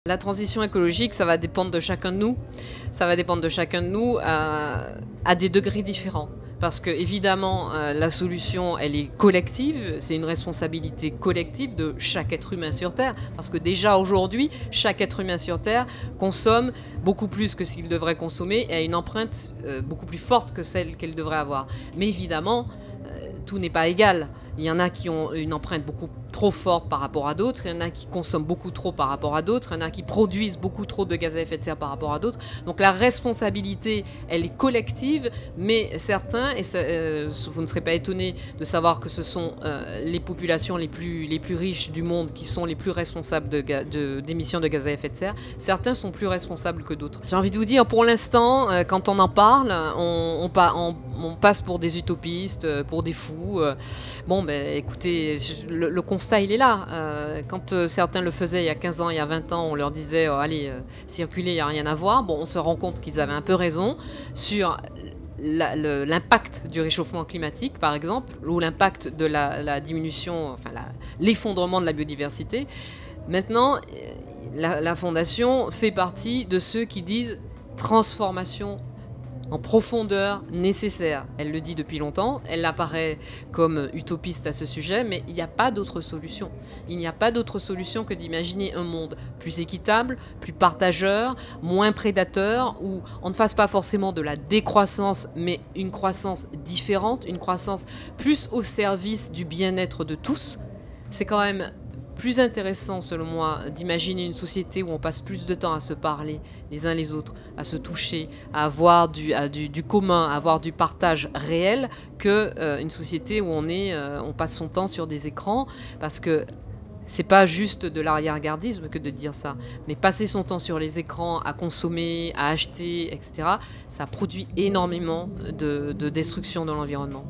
La transition écologique, ça va dépendre de chacun de nous. Ça va dépendre de chacun de nous à des degrés différents. Parce que évidemment, la solution, elle est collective. C'est une responsabilité collective de chaque être humain sur Terre. Parce que déjà aujourd'hui, chaque être humain sur Terre consomme beaucoup plus que ce qu'il devrait consommer et a une empreinte beaucoup plus forte que celle qu'elle devrait avoir. Mais évidemment, tout n'est pas égal. Il y en a qui ont une empreinte beaucoup trop forte par rapport à d'autres, il y en a qui consomment beaucoup trop par rapport à d'autres, il y en a qui produisent beaucoup trop de gaz à effet de serre par rapport à d'autres. Donc la responsabilité, elle est collective, mais certains, et vous ne serez pas étonnés de savoir que ce sont les populations les plus riches du monde qui sont les plus responsables d'émissions de gaz à effet de serre, certains sont plus responsables que d'autres. J'ai envie de vous dire, pour l'instant, quand on en parle, on passe pour des utopistes, pour des fous. Bon, ben écoutez, le constat il est là. Quand certains le faisaient il y a 15 ans, il y a 20 ans, on leur disait allez, circuler, il n'y a rien à voir. Bon, on se rend compte qu'ils avaient un peu raison sur l'impact du réchauffement climatique, par exemple, ou l'impact de la diminution, enfin l'effondrement de la biodiversité. Maintenant, la Fondation fait partie de ceux qui disent transformation en profondeur nécessaire. Elle le dit depuis longtemps, elle apparaît comme utopiste à ce sujet, mais il n'y a pas d'autre solution. Il n'y a pas d'autre solution que d'imaginer un monde plus équitable, plus partageur, moins prédateur, où on ne fasse pas forcément de la décroissance, mais une croissance différente, une croissance plus au service du bien-être de tous. C'est quand même plus intéressant, selon moi, d'imaginer une société où on passe plus de temps à se parler les uns les autres, à se toucher, à avoir du commun, à avoir du partage réel, que une société où on passe son temps sur des écrans, parce que c'est pas juste de l'arrière-gardisme que de dire ça, mais passer son temps sur les écrans, à consommer, à acheter, etc., ça produit énormément de destruction de l'environnement.